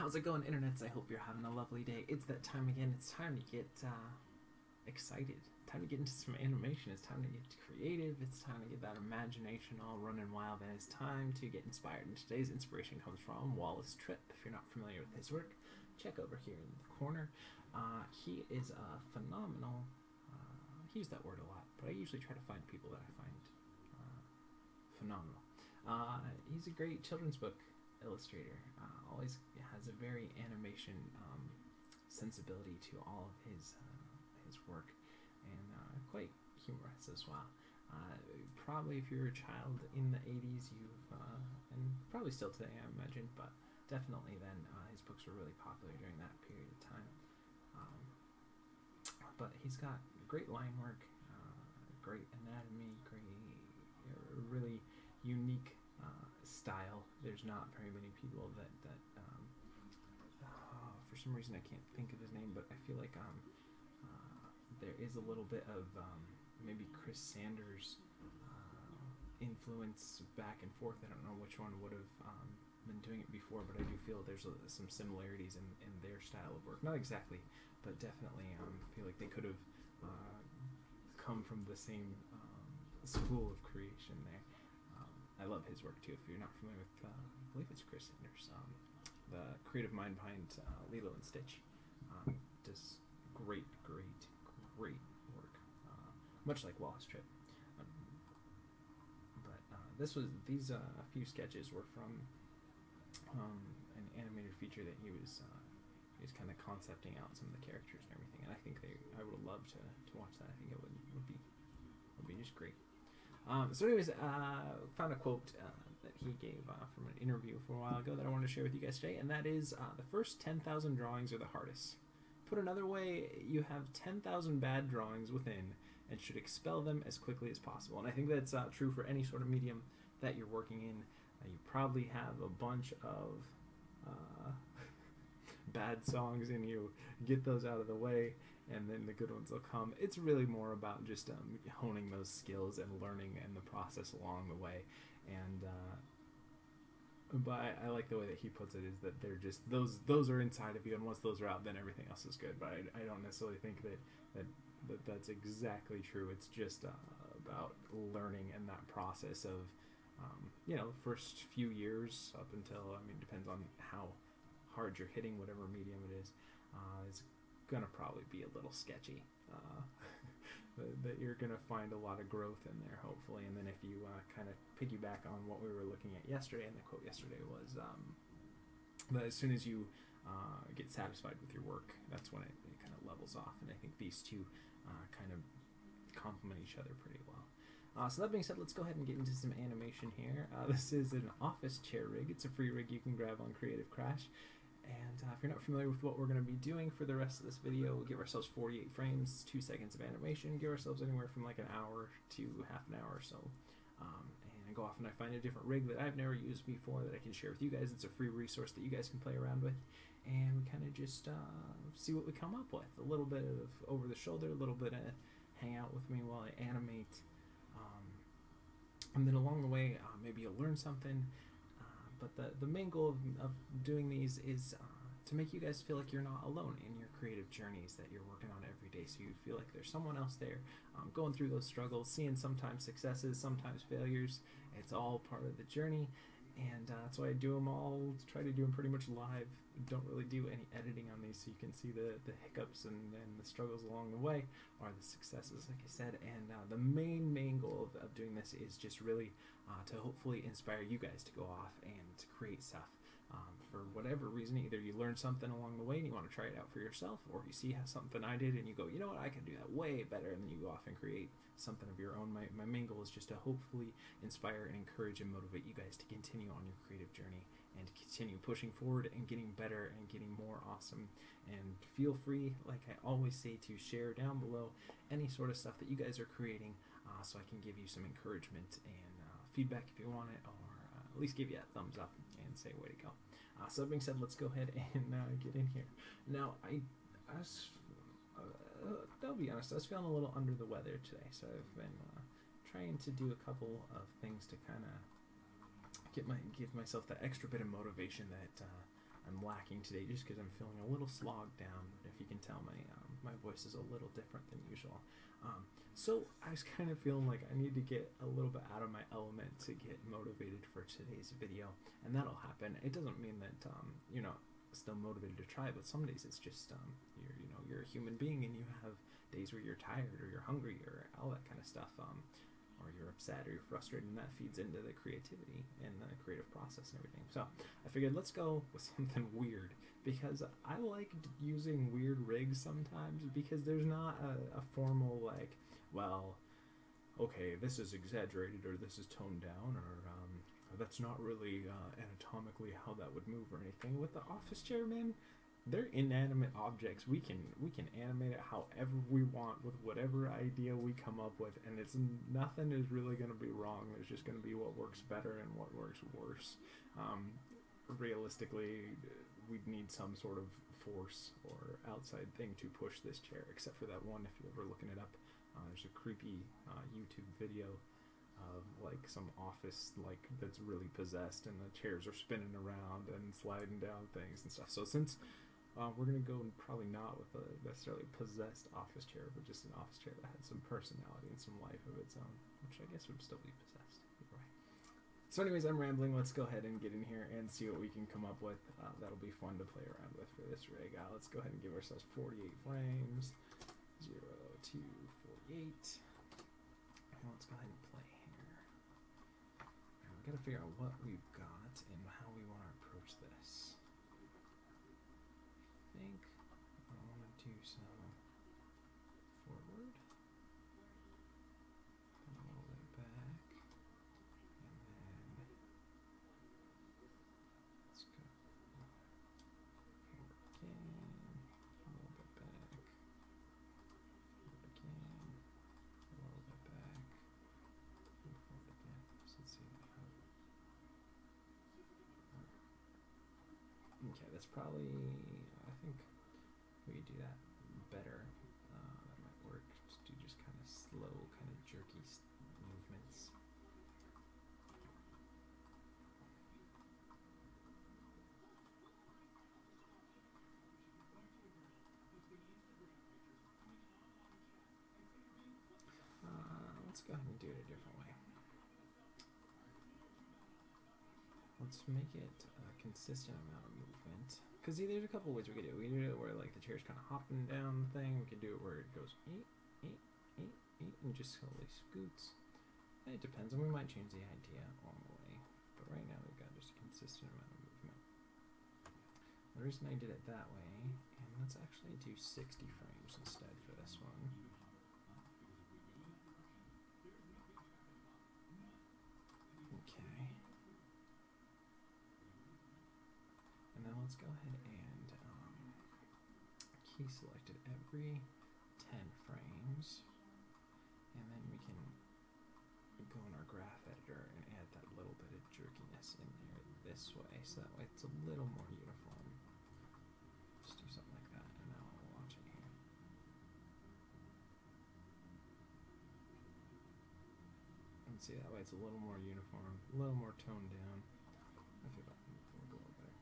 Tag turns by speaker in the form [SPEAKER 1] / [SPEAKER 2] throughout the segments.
[SPEAKER 1] How's it going, internets? I hope you're having a lovely day. It's that time again. It's time to get excited. Time to get into some animation. It's time to get creative. It's time to get that imagination all running wild. And it's time to get inspired. And today's inspiration comes from Wallace Tripp. If you're not familiar with his work, check over here in the corner. He is a phenomenal... I use that word a lot, but I usually try to find people that I find phenomenal. He's a great children's book illustrator. Always has a very animation sensibility to all of his work, and quite humorous as well. Probably if you're a child in the 80s, and probably still today, I imagine, but definitely then his books were really popular during that period of time. But he's got great line work, great anatomy, really unique style. There's not very many people that for some reason I can't think of his name, but I feel like there is a little bit of maybe Chris Sanders influence back and forth. I don't know which one would have been doing it before, but I do feel there's some similarities in their style of work. Not exactly, but definitely feel like they could have come from the same school of creation there. I love his work too. If you're not familiar with, I believe it's Chris Sanders, the creative mind behind Lilo and Stitch, does great work, much like Wallace Tripp. These a few sketches were from an Animator feature that he was kind of concepting out some of the characters and everything, and I think I would love to watch that. I think it would be just great. So anyways, found a quote that he gave from an interview from a while ago that I wanted to share with you guys today, and that is, the first 10,000 drawings are the hardest. Put another way, you have 10,000 bad drawings within and should expel them as quickly as possible. And I think that's true for any sort of medium that you're working in. You probably have a bunch of bad songs in you. Get those out of the way, and then the good ones will come. It's really more about just honing those skills and learning and the process along the way. And but I like the way that he puts it, is that they're just those are inside of you, and once those are out, then everything else is good. But I don't necessarily think that's exactly true. It's just about learning and that process of first few years up until, depends on how hard you're hitting whatever medium it is gonna probably be a little sketchy. That you're gonna find a lot of growth in there, hopefully. And then if you kind of piggyback on what we were looking at yesterday, and the quote yesterday was that as soon as you get satisfied with your work, that's when it kind of levels off. And I think these two kind of complement each other pretty well. So that being said, let's go ahead and get into some animation here. This is an office chair rig. It's a free rig you can grab on Creative Crash. And if you're not familiar with what we're going to be doing for the rest of this video, we'll give ourselves 48 frames, 2 seconds of animation, give ourselves anywhere from like an hour to half an hour or so. And I go off and I find a different rig that I've never used before that I can share with you guys. It's a free resource that you guys can play around with. And we kind of just see what we come up with. A little bit of over the shoulder, a little bit of hang out with me while I animate. And then along the way, maybe you'll learn something. But the main goal of doing these is to make you guys feel like you're not alone in your creative journeys that you're working on every day. So you feel like there's someone else there going through those struggles, seeing sometimes successes, sometimes failures. It's all part of the journey. And that's why I do them all, try to do them pretty much live. Don't really do any editing on these, so you can see the hiccups and the struggles along the way, or the successes, like I said. And the main goal of doing this is just really to hopefully inspire you guys to go off and to create stuff. For whatever reason, either you learn something along the way and you want to try it out for yourself, or you see something I did and you go, you know what, I can do that way better, and then you go off and create something of your own. My main goal is just to hopefully inspire and encourage and motivate you guys to continue on your creative journey and to continue pushing forward and getting better and getting more awesome. And feel free, like I always say, to share down below any sort of stuff that you guys are creating, so I can give you some encouragement and feedback if you want it, or at least give you a thumbs up and say way to go. So that being said, let's go ahead and get in here. Now, I'll be honest, I was feeling a little under the weather today, so I've been trying to do a couple of things to kind of give myself that extra bit of motivation that I'm lacking today just because I'm feeling a little slogged down. If you can tell, my voice is a little different than usual. So I was kind of feeling like I need to get a little bit out of my element to get motivated for today's video, and that'll happen. It doesn't mean that you're not still motivated to try, but some days it's just you're a human being and you have days where you're tired or you're hungry or all that kind of stuff, or you're upset or you're frustrated, and that feeds into the creativity and the creative process and everything. So I figured let's go with something weird, because I like using weird rigs sometimes, because there's not a formal like, well, okay, this is exaggerated or this is toned down, or that's not really anatomically how that would move or anything. With the office chair, man, they're inanimate objects. We can animate it however we want with whatever idea we come up with, and it's nothing is really going to be wrong. There's just going to be what works better and what works worse. Realistically, we'd need some sort of force or outside thing to push this chair, except for that one, if you're ever looking it up, there's a creepy YouTube video of like some office like that's really possessed, and the chairs are spinning around and sliding down things and stuff. So since we're gonna go probably not with a necessarily possessed office chair, but just an office chair that had some personality and some life of its own, which I guess would still be possessed either way. So anyways, I'm rambling. Let's go ahead and get in here and see what we can come up with. That'll be fun to play around with for this rig. Let's go ahead and give ourselves 48 frames. 0 to 48. And let's go ahead and play here. And we gotta figure out what we've got and how we want to approach this. I think I want to do some forward, and a little bit back, and then let's go forward again, a little bit back, forward again, a little bit back, and forward again. So let's see how. Okay, that's probably. I think we could do that better. That might work. Just do kind of slow, kind of jerky movements. Let's go ahead and do it a different way. Let's make it a consistent amount of movement. Because there's a couple ways we could do it. We can do it where like the chair's kind of hopping down the thing. We can do it where it goes and just slowly scoots. And it depends, and we might change the idea along the way. But right now we've got just a consistent amount of movement. The reason I did it that way, and let's actually do 60 frames instead for this one. Okay. And then let's go ahead and key selected every 10 frames, and then we can go in our graph editor and add that little bit of jerkiness in there this way, so that way it's a little more uniform. Just do something like that, and now we'll watch it here. And see, that way it's a little more uniform, a little more toned down. I feel like we'll go a little better.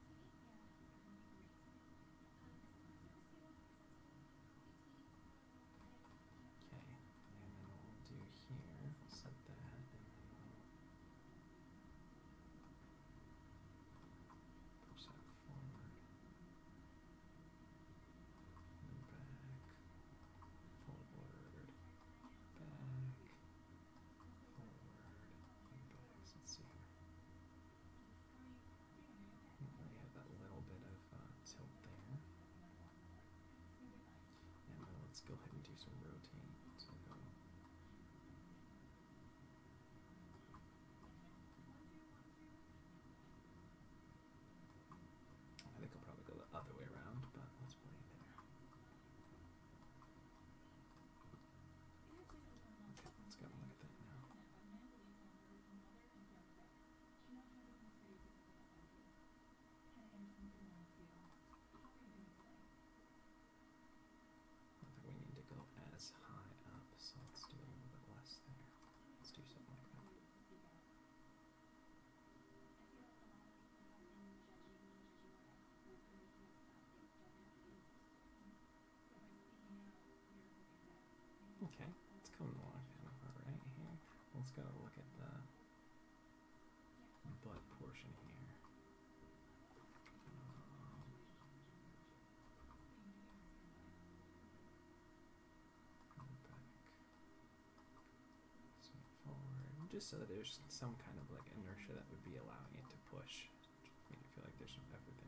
[SPEAKER 1] Go ahead and do some rotate. So go. I think I'll probably go the other way around, but let's play it there. Okay, let's go look at that now. As high up, so let's do a little bit less there. Let's do something like that. just so that there's some kind of like inertia that would be allowing it to push. Make it feel like there's some effort there.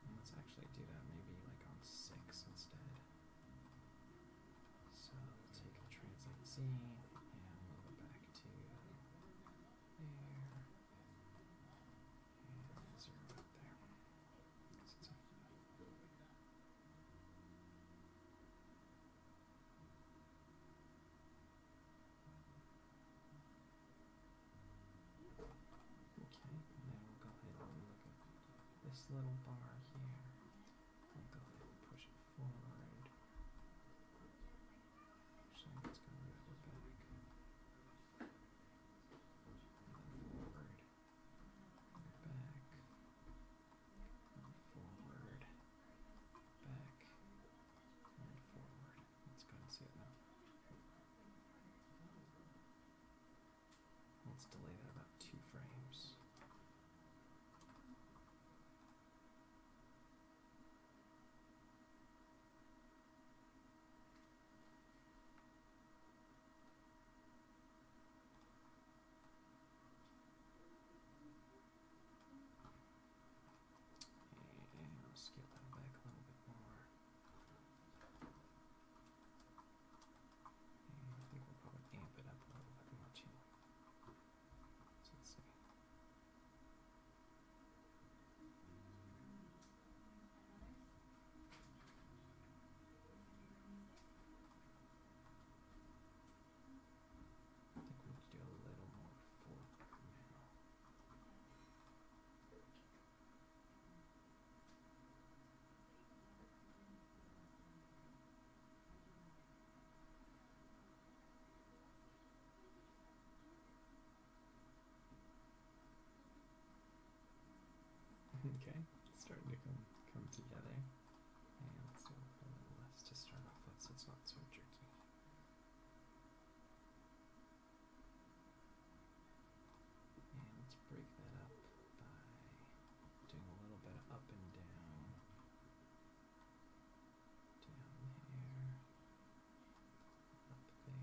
[SPEAKER 1] And let's actually do that maybe like on 6 instead. So we'll take the translate Z and move it back to there. And 0 up there. Okay, and then we'll go ahead and look at this little bar here. We'll go ahead and push it forward. Actually, let's go the other back. And then forward. And back. And forward. Back. And forward. Let's go and see it now. Let's delay that about 2 frames. And I'll scale that back a little bit more. And I think we'll probably amp it up a little bit more too. So let's see. I think we need to do a little more forward now. Okay, it's starting to come together. And let's do a little less to start off with so it's not so jerky. And let's break that up by doing a little bit of up and down. Down there. Up there.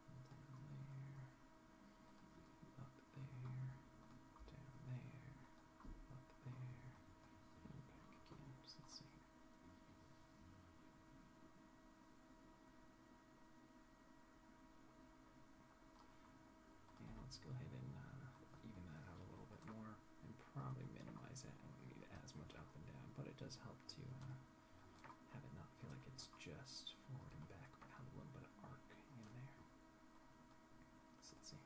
[SPEAKER 1] And down there. Up there. Down there. Up there. And back again. So let's see. And let's go ahead and even that out a little bit more and probably minimize it. I don't need as much up and down, but it does help to have it not feel like it's just forward and back, but have a little bit of arc in there. So let's see.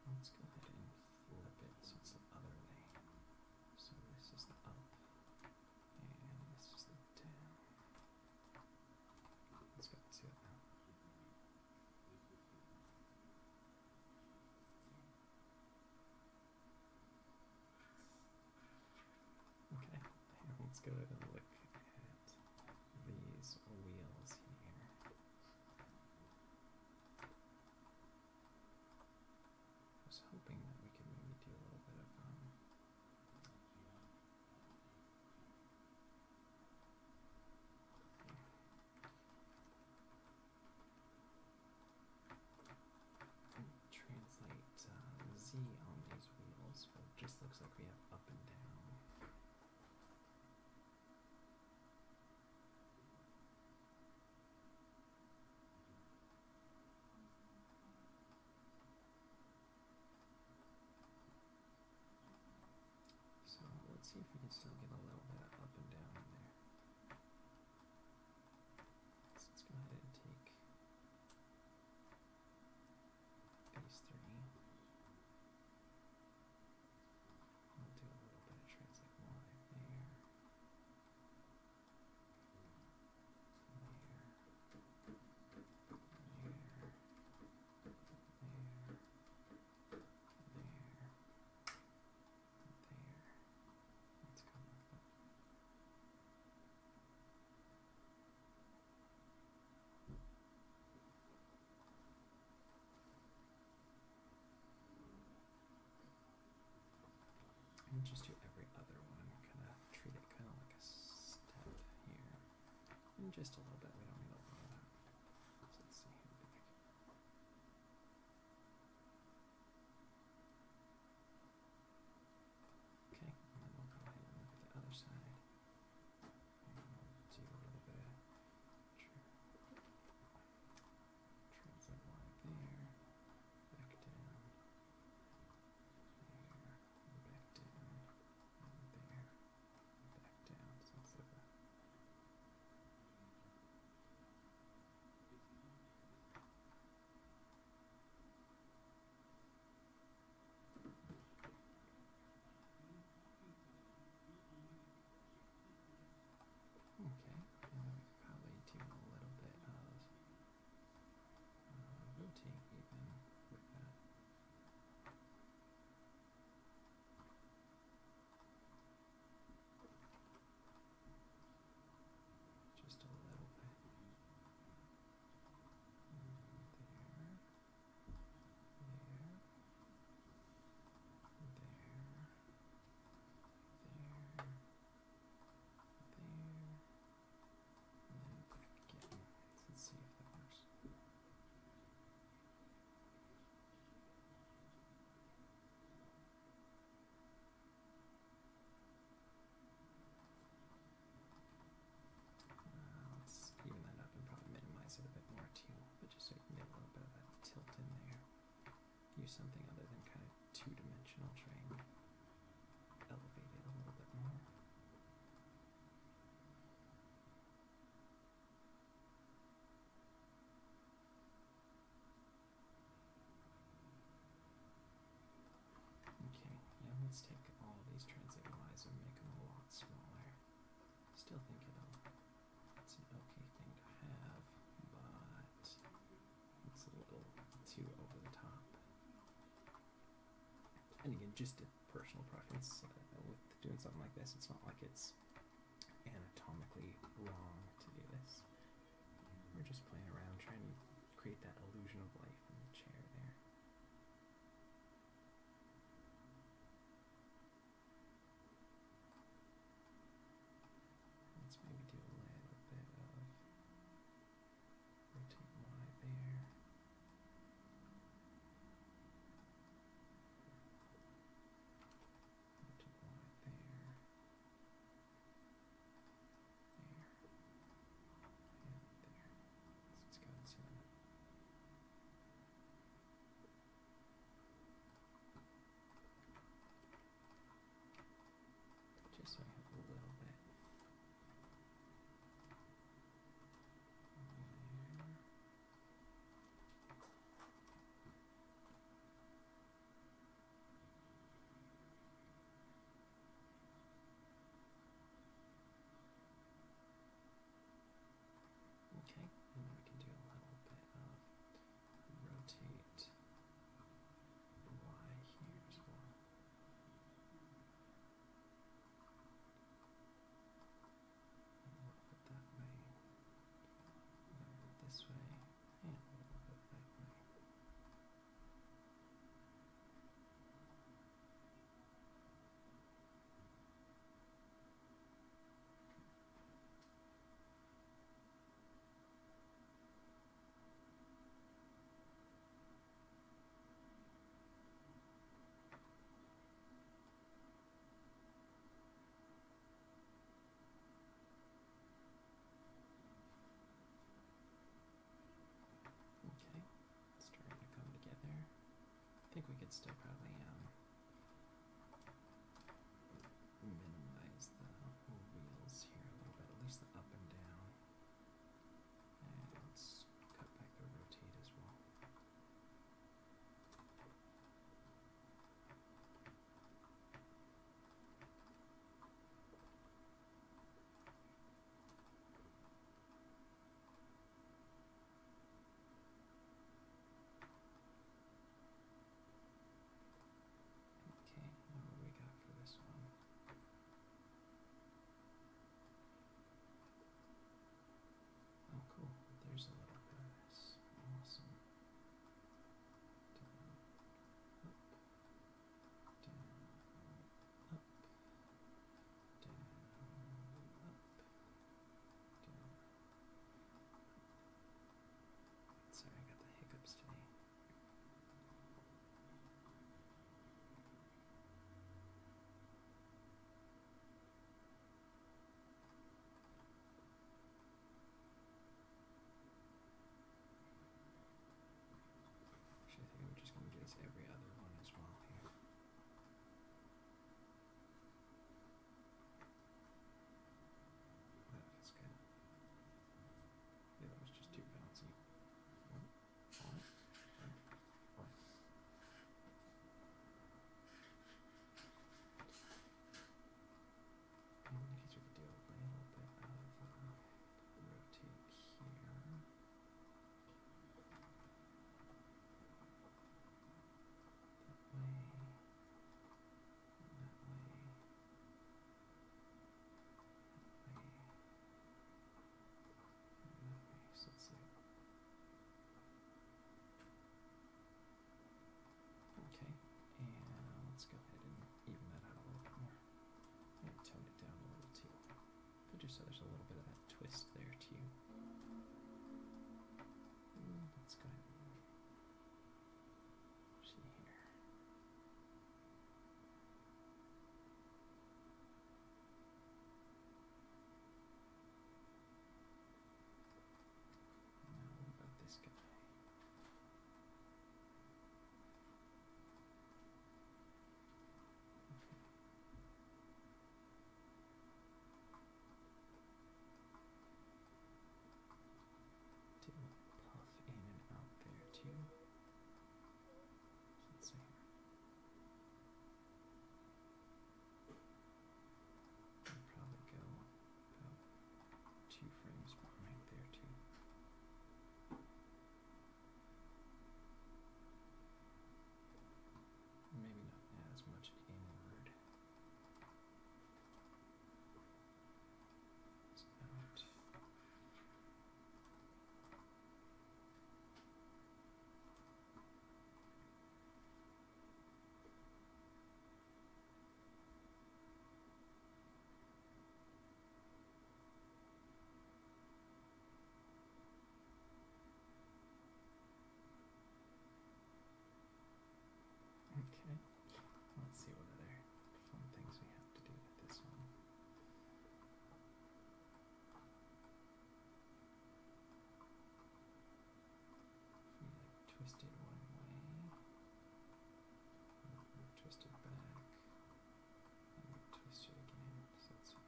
[SPEAKER 1] Let's go ahead and flip it so it's the other way. So this is the up, and this is the down. Let's go and see it now. Okay, and let's go ahead and look at these wheels here. I was hoping that we could maybe do a little bit of translate Z on these wheels, but it just looks like we have up and down. So let's see if we can still get a little bit of up and down in there. So let's go ahead and take these 3. We'll do a little bit of translate Y there. Let's go like that. And just do every other one. Kind of treat it kind of like a step here. And just a little bit. We don't need a lot of that. So let's see here. Okay, and then we'll go ahead and look at the other side. And we'll do a little bit of translate line there, back down, there, back down, and there, back down. So it's like a okay, and then we could probably do a little bit of rotate even with that. Just a little bit. Let's see if that works. Let's even that up and probably minimize it a bit more too, but just so you can get a little bit of that tilt in there. Use something other than kind of two-dimensional, try and elevate it a little bit more. Okay, yeah, let's take all of these translate lines and make them a lot smaller. Still think it's an okay thing to have, but it's a little too over the top. And again, just a personal preference with doing something like this. It's not like it's anatomically wrong to do this. We're just playing around, trying to create that illusion of life in the chair there. Let's maybe do a little bit of rotate Y there. Rotate Y there. There. And there. Let's go and see that. Just so I have a little bit. Okay, and then we can do a little bit of rotate Y here as well. A little bit that way, a little bit this way, and a little bit that way. Okay, it's starting to come together. I think we could still probably minimize the wheels here a little bit, at least the up and down. And let's cut back the rotate as well. twist there too. Let's go ahead and see here. Now what about this guy? Puff in and out there too. Let's see here. I'll probably go about 2 frames behind there too. Maybe not as much inward. It's out. Okay, let's see what other fun things we have to do with this one. If we like twist it one way, twist it back, and we twist it again. So let's see.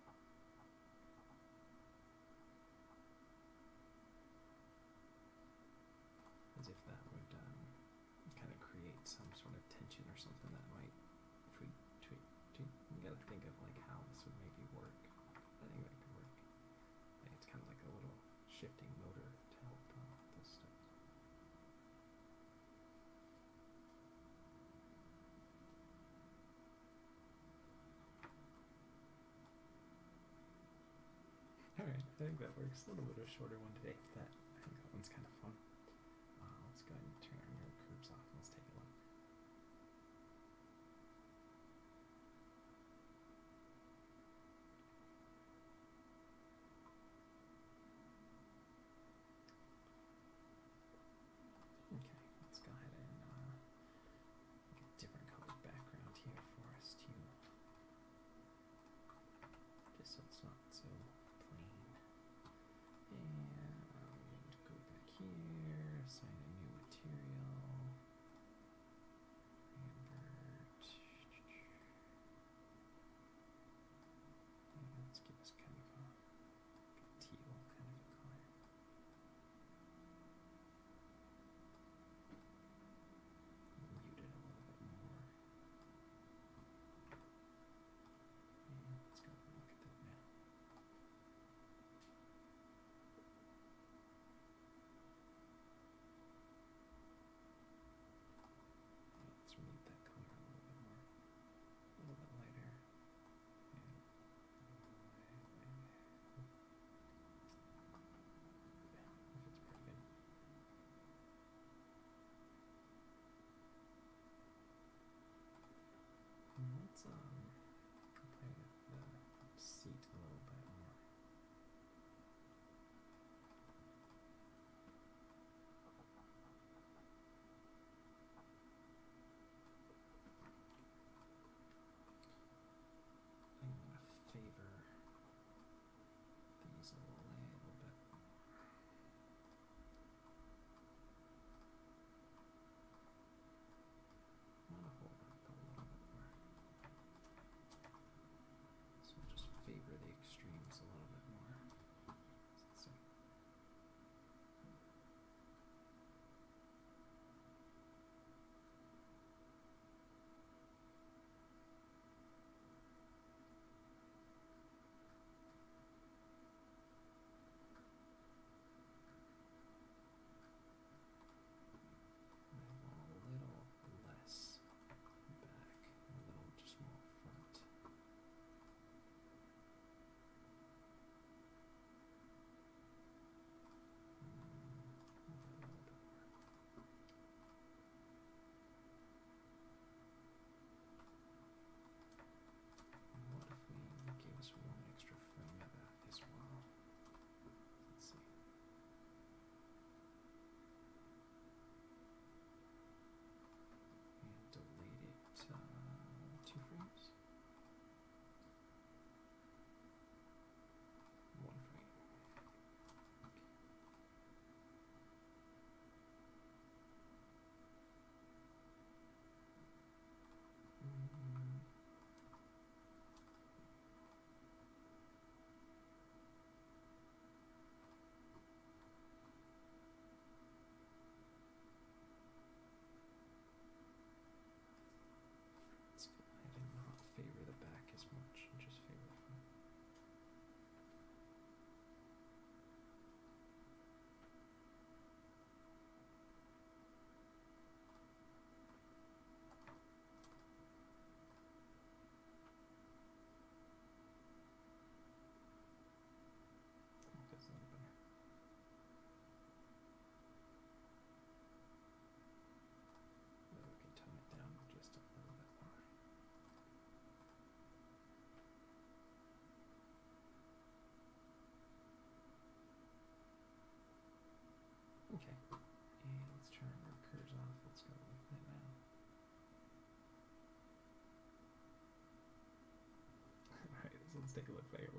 [SPEAKER 1] As if that would kind of create some sort of tension or something that might tweak. You gotta think of like how this would maybe work. I think that could work. Like it's kind of like a little shifting motor to help this stuff. Alright, I think that works. A little bit of a shorter one today. I think that one's kind of fun. Let's go ahead and turn our mirror curves off and let's take a look. Okay, let's go ahead and get a different colored background here for us too. Just so it's not so plain. And go back here.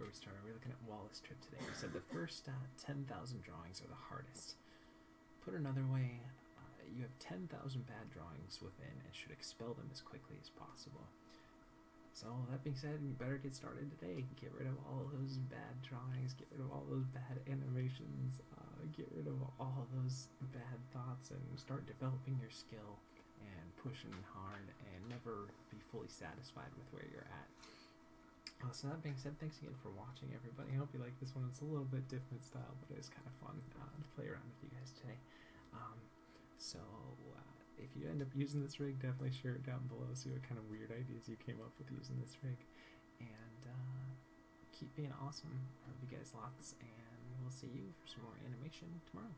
[SPEAKER 1] before we started. We're looking at Wallace Tripp today. We said the first 10,000 drawings are the hardest. Put another way, you have 10,000 bad drawings within and should expel them as quickly as possible. So that being said, you better get started today. Get rid of all those bad drawings, get rid of all those bad animations, get rid of all those bad thoughts, and start developing your skill and pushing hard and never be fully satisfied with where you're at. So that being said, thanks again for watching, everybody. I hope you like this one. It's a little bit different style, but it's kind of fun to play around with you guys today. If you end up using this rig, definitely share it down below. See what kind of weird ideas you came up with using this rig. And keep being awesome. I love you guys lots, and we'll see you for some more animation tomorrow.